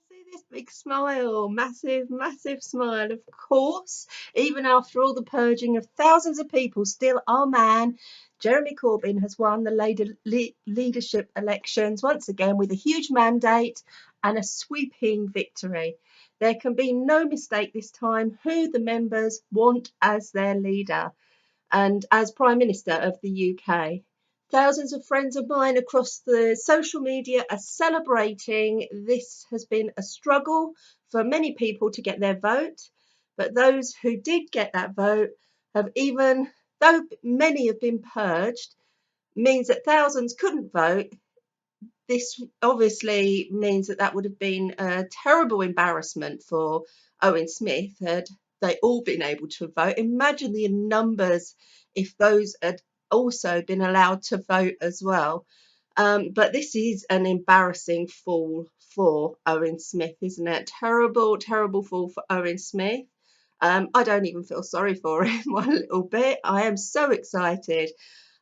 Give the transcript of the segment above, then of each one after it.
See this big smile, massive, massive smile. Of course, even after all the purging of thousands of people, still our man, Jeremy Corbyn, has won the leadership elections once again with a huge mandate and a sweeping victory. There can be no mistake this time who the members want as their leader and as Prime Minister of the UK. Thousands of friends of mine across the social media are celebrating. This has been a struggle for many people to get their vote, but those who did get that vote have, even though many have been purged, means that thousands couldn't vote. This obviously means that that would have been a terrible embarrassment for Owen Smith had they all been able to vote. Imagine the numbers if those had also been allowed to vote as well. But this is an embarrassing fall for Owen Smith, isn't it? Terrible, terrible fall for Owen Smith. I don't even feel sorry for him one little bit. I am so excited,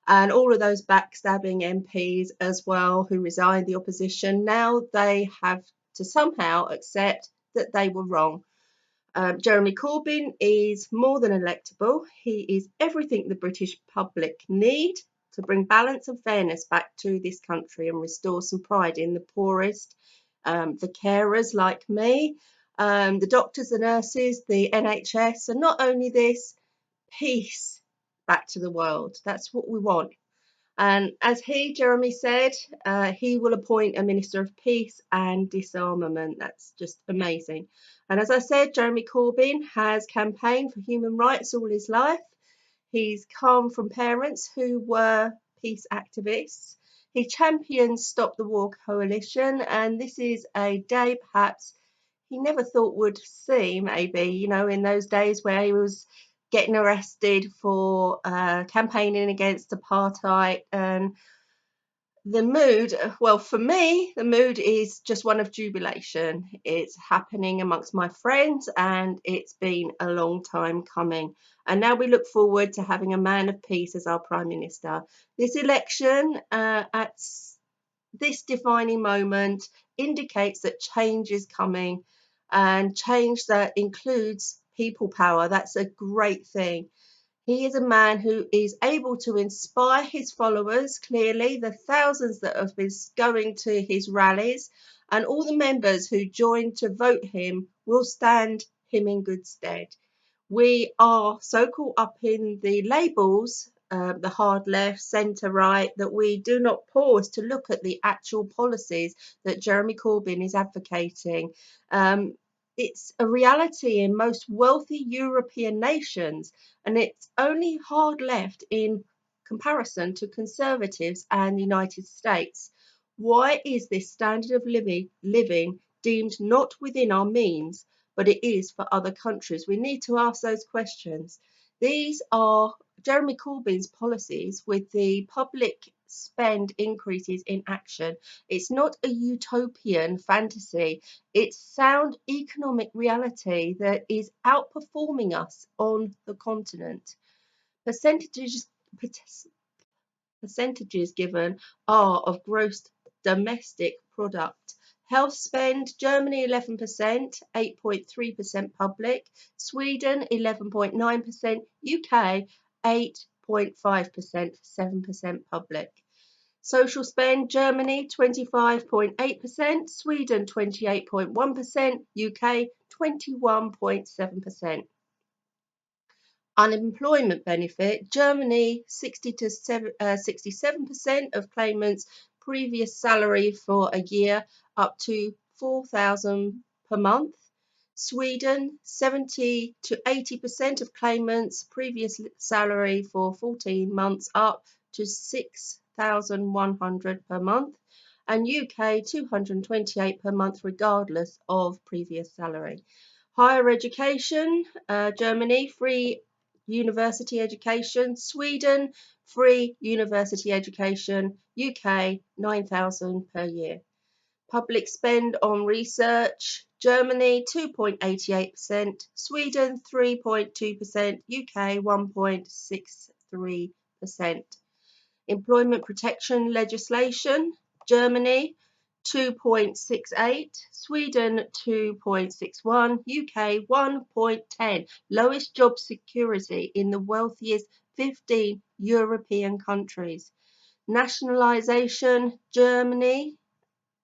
and all of those backstabbing MPs as well who resigned the opposition, now they have to somehow accept that they were wrong. Jeremy Corbyn is more than electable. He is everything the British public need to bring balance and fairness back to this country and restore some pride in the poorest, the carers like me, the doctors, the nurses, the NHS, and not only this, peace back to the world. That's what we want. And as Jeremy said, he will appoint a Minister of Peace and Disarmament. That's just amazing. And as I said, Jeremy Corbyn has campaigned for human rights all his life. He's come from parents who were peace activists. He champions Stop the War Coalition, and this is a day perhaps he never thought would see, maybe, in those days where he was getting arrested for campaigning against apartheid. And the mood, well, for me, the mood is just one of jubilation. It's happening amongst my friends, and it's been a long time coming. And now we look forward to having a man of peace as our Prime Minister. This election, at this defining moment, indicates that change is coming, and change that includes people power. That's a great thing. He is a man who is able to inspire his followers, clearly, the thousands that have been going to his rallies, and all the members who joined to vote him will stand him in good stead. We are so caught up in the labels, the hard left, centre right, that we do not pause to look at the actual policies that Jeremy Corbyn is advocating. It's a reality in most wealthy European nations, and it's only hard left in comparison to Conservatives and the United States. Why is this standard of living deemed not within our means, but it is for other countries? We need to ask those questions. These are Jeremy Corbyn's policies with the public spend increases in action. It's not a utopian fantasy. It's sound economic reality that is outperforming us on the continent. Percentages percentages given are of gross domestic product. Health spend, Germany 11%, 8.3% public, Sweden 11.9%, UK 8.5%, 7% public. Social spend, Germany 25.8%, Sweden 28.1%, UK 21.7%. Unemployment benefit, Germany 67% of claimants' previous salary for a year up to 4,000 per month. Sweden 70 to 80% of claimants' previous salary for 14 months up to 6,100 per month. And UK 228 per month regardless of previous salary. Higher education, Germany free university education, Sweden free university education, UK 9,000 per year. Public spend on research, Germany 2.88%, Sweden 3.2%, UK 1.63%. Employment protection legislation, Germany 2.68, Sweden 2.61, UK 1.10, lowest job security in the wealthiest 15 European countries. Nationalisation, Germany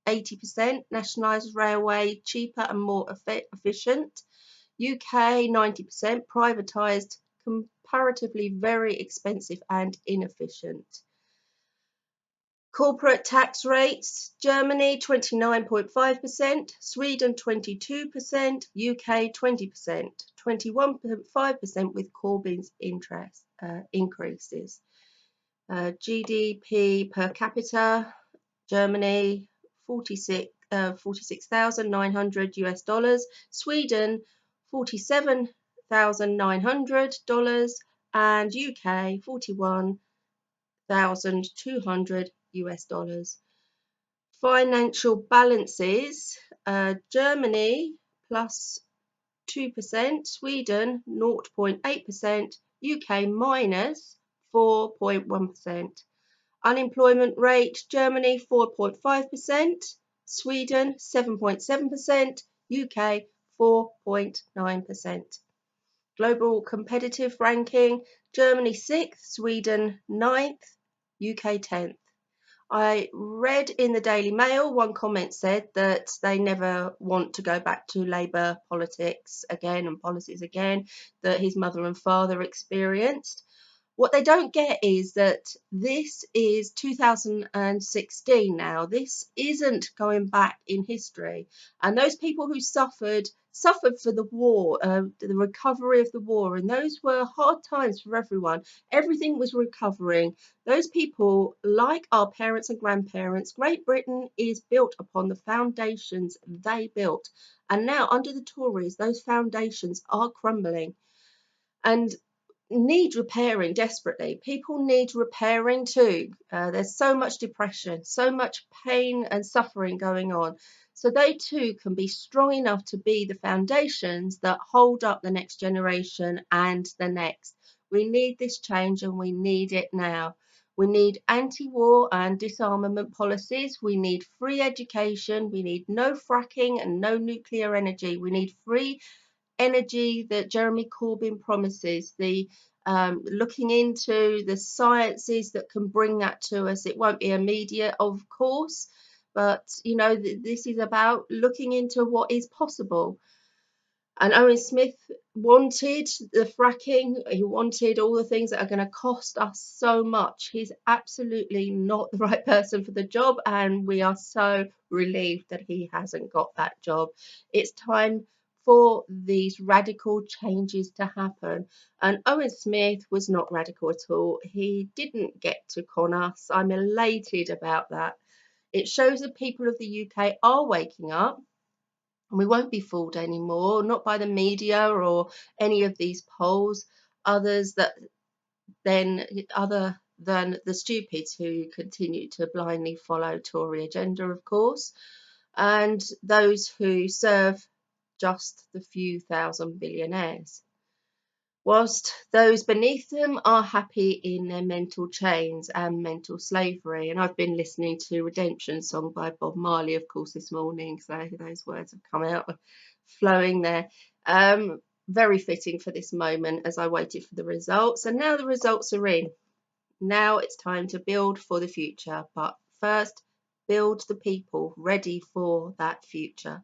80%, nationalised railway cheaper and more efficient. UK 90%, privatised, comparatively very expensive and inefficient. Corporate tax rates, Germany 29.5%, Sweden 22%, UK 20%, 21.5% with Corbyn's interest increases. GDP per capita, Germany 46,900 US dollars, Sweden $47,900, and UK 41,200 US dollars. Financial balances, Germany plus 2%, Sweden 0.8%, UK minus 4.1%. Unemployment rate, Germany 4.5%, Sweden 7.7%, UK 4.9%. Global competitive ranking, Germany 6th, Sweden 9th, UK 10th. I read in the Daily Mail, one comment said that they never want to go back to Labour politics again and policies again that his mother and father experienced. What they don't get is that this is 2016 now. This isn't going back in history. And those people who suffered for the war, the recovery of the war, and those were hard times for everyone. Everything was recovering. Those people, like our parents and grandparents, Great Britain is built upon the foundations they built. And now, under the Tories, those foundations are crumbling and need repairing desperately. People need repairing too. There's so much depression, so much pain and suffering going on. So they too can be strong enough to be the foundations that hold up the next generation and the next. We need this change and we need it now. We need anti-war and disarmament policies. We need free education. We need no fracking and no nuclear energy. We need free energy that Jeremy Corbyn promises, the looking into the sciences that can bring that to us. It won't be immediate, of course, but you know, this is about looking into what is possible. And Owen Smith wanted the fracking, he wanted all the things that are going to cost us so much. He's absolutely not the right person for the job, and we are so relieved that he hasn't got that job. It's time for these radical changes to happen. And Owen Smith was not radical at all. He didn't get to con us. I'm elated about that. It shows the people of the UK are waking up. We won't be fooled anymore, not by the media or any of these polls, other than the stupids who continue to blindly follow Tory agenda, of course, and those who serve just the few thousand billionaires, whilst those beneath them are happy in their mental chains and mental slavery. And I've been listening to Redemption Song by Bob Marley, of course, this morning, so those words have come out flowing there. Very fitting for this moment as I waited for the results, and now the results are in. Now it's time to build for the future, but first build the people ready for that future.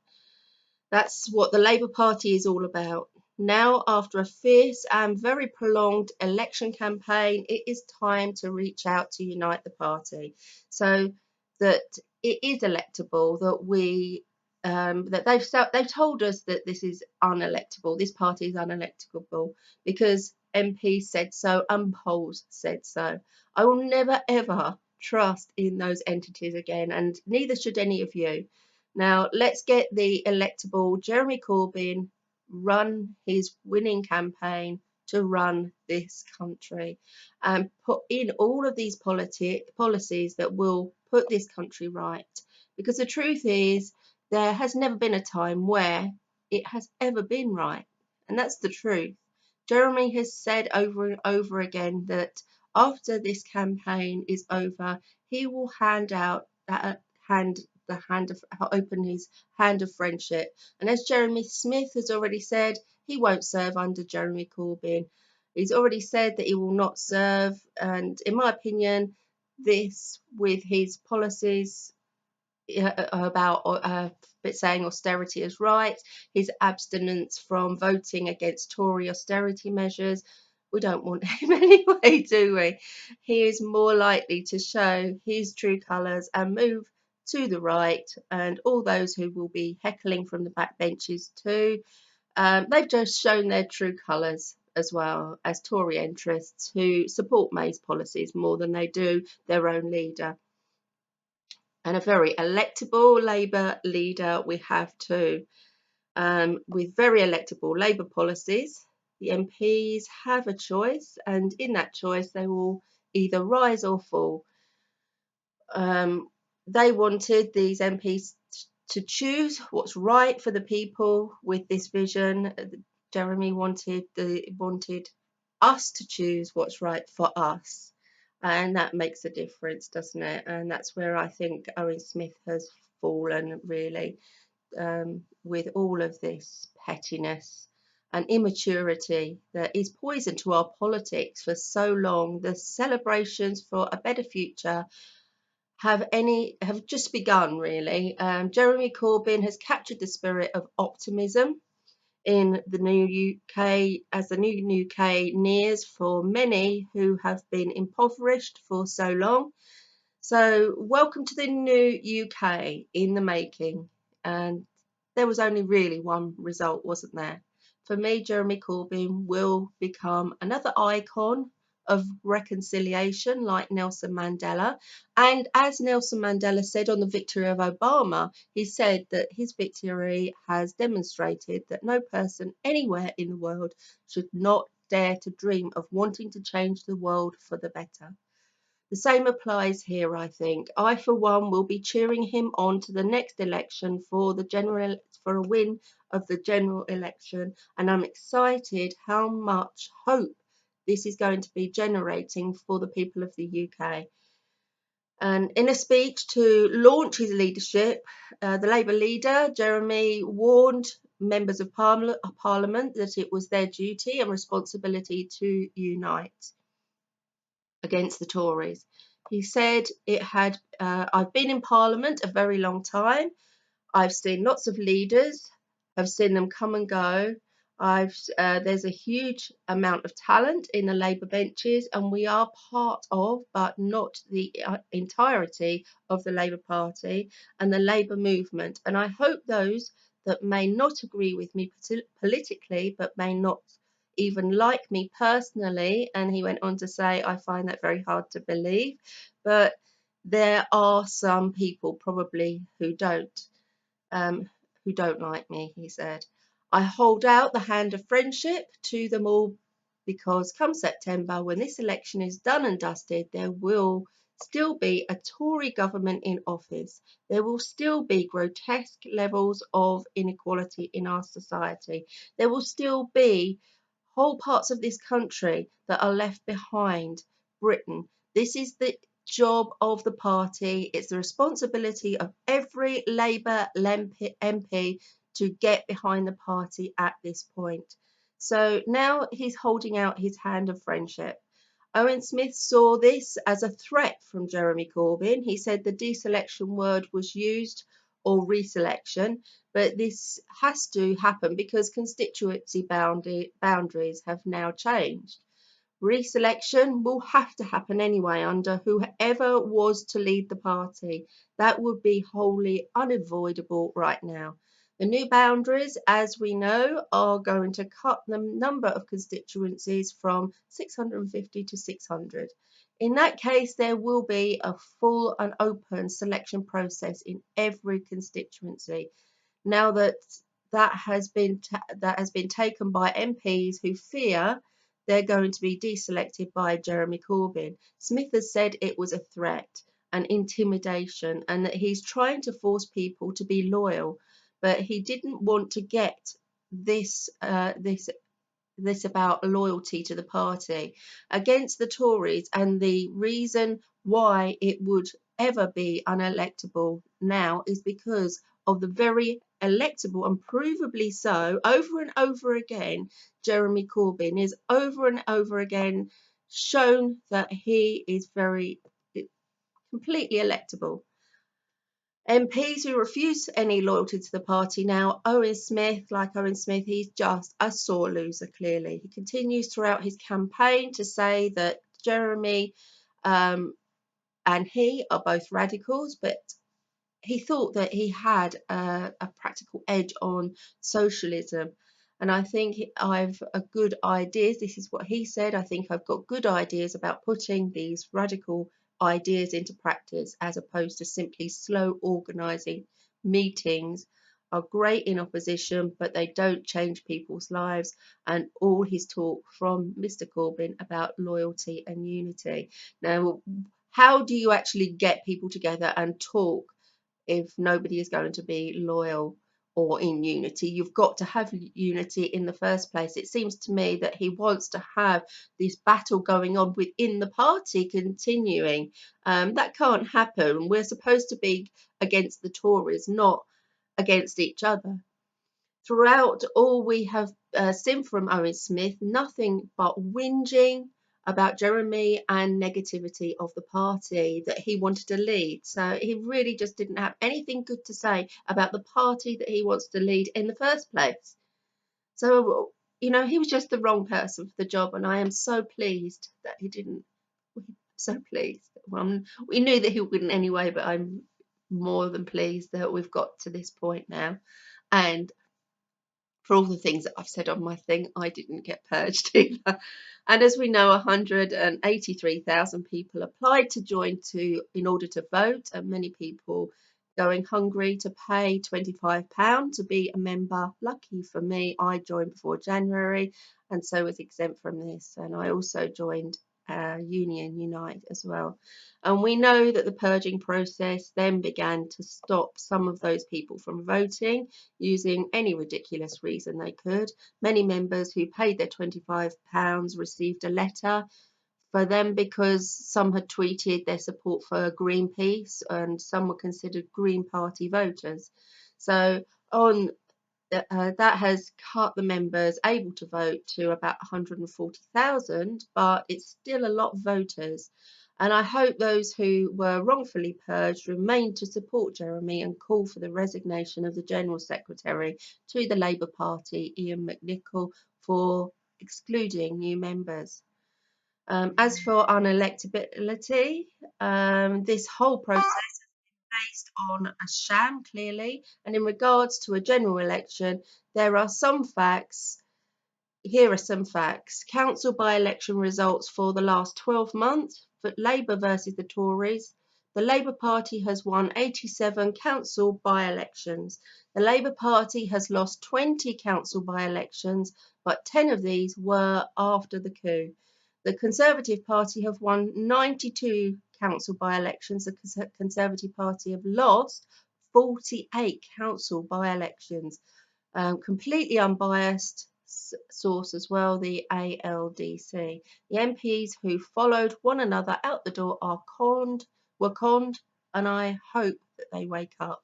That's what the Labour Party is all about. Now, after a fierce and very prolonged election campaign, it is time to reach out to unite the party so that it is electable, that we that they've told us that this is unelectable, this party is unelectable because MPs said so and polls said so. I will never ever trust in those entities again, and neither should any of you. Now, let's get the electable Jeremy Corbyn run his winning campaign to run this country and put in all of these policies that will put this country right. Because the truth is, there has never been a time where it has ever been right. And that's the truth. Jeremy has said over and over again that after this campaign is over, he will hand open his hand of friendship. And as Jeremy Smith has already said, he won't serve under Jeremy Corbyn. He's already said that he will not serve, and in my opinion, this, with his policies about saying austerity is right, his abstinence from voting against Tory austerity measures, we don't want him anyway, do we? He is more likely to show his true colours and move to the right, and all those who will be heckling from the backbenches too, they've just shown their true colours as well as Tory interests who support May's policies more than they do their own leader. And a very electable Labour leader we have too. With very electable Labour policies, the MPs have a choice, and in that choice they will either rise or fall. They wanted these MPs to choose what's right for the people with this vision. Jeremy wanted us to choose what's right for us. And that makes a difference, doesn't it? And that's where I think Owen Smith has fallen, really, with all of this pettiness and immaturity that is poison to our politics for so long. The celebrations for a better future have just begun, really. Jeremy Corbyn has captured the spirit of optimism in the new UK as the new UK nears for many who have been impoverished for so long. So welcome to the new UK in the making. And there was only really one result, wasn't there? For me, Jeremy Corbyn will become another icon of reconciliation like Nelson Mandela. And as Nelson Mandela said on the victory of Obama, he said that his victory has demonstrated that no person anywhere in the world should not dare to dream of wanting to change the world for the better. The same applies here, I think. I, for one, will be cheering him on to the next election for a win of the general election, and I'm excited how much hope this is going to be generating for the people of the UK. And in a speech to launch his leadership, the Labour leader, Jeremy, warned members of Parliament that it was their duty and responsibility to unite against the Tories. He said I've been in Parliament a very long time. I've seen lots of leaders. I've seen them come and go. There's a huge amount of talent in the Labour benches, and we are part of, but not the entirety of, the Labour Party and the Labour movement. And I hope those that may not agree with me politically, but may not even like me personally, and he went on to say, I find that very hard to believe, but there are some people probably who don't like me, he said. I hold out the hand of friendship to them all because come September, when this election is done and dusted, there will still be a Tory government in office. There will still be grotesque levels of inequality in our society. There will still be whole parts of this country that are left behind Britain. This is the job of the party. It's the responsibility of every Labour MP to get behind the party at this point. So now he's holding out his hand of friendship. Owen Smith saw this as a threat from Jeremy Corbyn. He said the deselection word was used, or reselection, but this has to happen because constituency boundaries have now changed. Reselection will have to happen anyway under whoever was to lead the party. That would be wholly unavoidable right now. The new boundaries, as we know, are going to cut the number of constituencies from 650 to 600. In that case, there will be a full and open selection process in every constituency. Now that has been taken by MPs who fear they're going to be deselected by Jeremy Corbyn. Smith has said it was a threat and intimidation, and that he's trying to force people to be loyal, but he didn't want to get this about loyalty to the party against the Tories, and the reason why it would ever be unelectable now is because of the very electable and provably so over and over again. Jeremy Corbyn is over and over again shown that he is very completely electable. MPs who refuse any loyalty to the party now, Owen Smith, he's just a sore loser, clearly. He continues throughout his campaign to say that Jeremy and he are both radicals, but he thought that he had a practical edge on socialism. And I think I've a good ideas. This is what he said. I think I've got good ideas about putting these radical ideas into practice as opposed to simply slow organising meetings are great in opposition, but they don't change people's lives. And all his talk from Mr. Corbyn about loyalty and unity. Now, how do you actually get people together and talk if nobody is going to be loyal or in unity? You've got to have unity in the first place. It seems to me that he wants to have this battle going on within the party continuing. That can't happen. We're supposed to be against the Tories, not against each other. Throughout all we have seen from Owen Smith, nothing but whinging about Jeremy and negativity of the party that he wanted to lead. So he really just didn't have anything good to say about the party that he wants to lead in the first place. So, he was just the wrong person for the job, and I am so pleased that he didn't. So pleased. Well, we knew that he wouldn't anyway, but I'm more than pleased that we've got to this point now. And for all the things that I've said on my thing, I didn't get purged either. And as we know, 183,000 people applied to join in order to vote, and many people going hungry to pay £25 to be a member. Lucky for me, I joined before January and so was exempt from this. And I also joined Union Unite as well. And we know that the purging process then began to stop some of those people from voting using any ridiculous reason they could. Many members who paid their £25 received a letter for them because some had tweeted their support for Greenpeace and some were considered Green Party voters. So on that has cut the members able to vote to about 140,000, but it's still a lot of voters. And I hope those who were wrongfully purged remain to support Jeremy and call for the resignation of the General Secretary to the Labour Party, Ian McNicol, for excluding new members. As for unelectability, this whole process based on a sham, clearly. And in regards to a general election, there are some facts. Here are some facts. Council by-election results for the last 12 months for Labour versus the Tories. The Labour Party has won 87 council by-elections. The Labour Party has lost 20 council by-elections, but 10 of these were after the coup. The Conservative Party have won 92 council by-elections. The Conservative Party have lost 48 council by-elections. Completely unbiased source as well, the ALDC. The MPs who followed one another out the door were conned, and I hope that they wake up.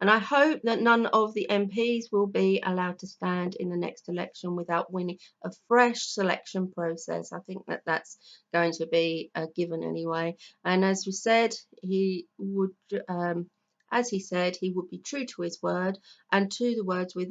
And I hope that none of the MPs will be allowed to stand in the next election without winning a fresh selection process. I think that that's going to be a given anyway. And as we said, he would be true to his word and to the words with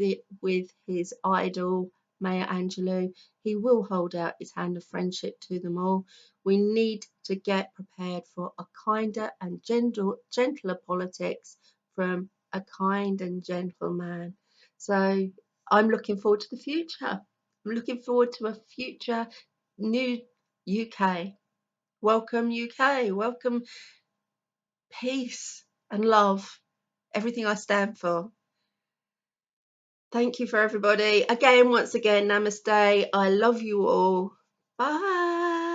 his idol, Maya Angelou. He will hold out his hand of friendship to them all. We need to get prepared for a kinder and gentler politics from a kind and gentle man. So I'm looking forward to the future. I'm looking forward to a future new UK. Welcome UK. Welcome peace and love. Everything I stand for. Thank you for everybody. Once again, namaste. I love you all. Bye.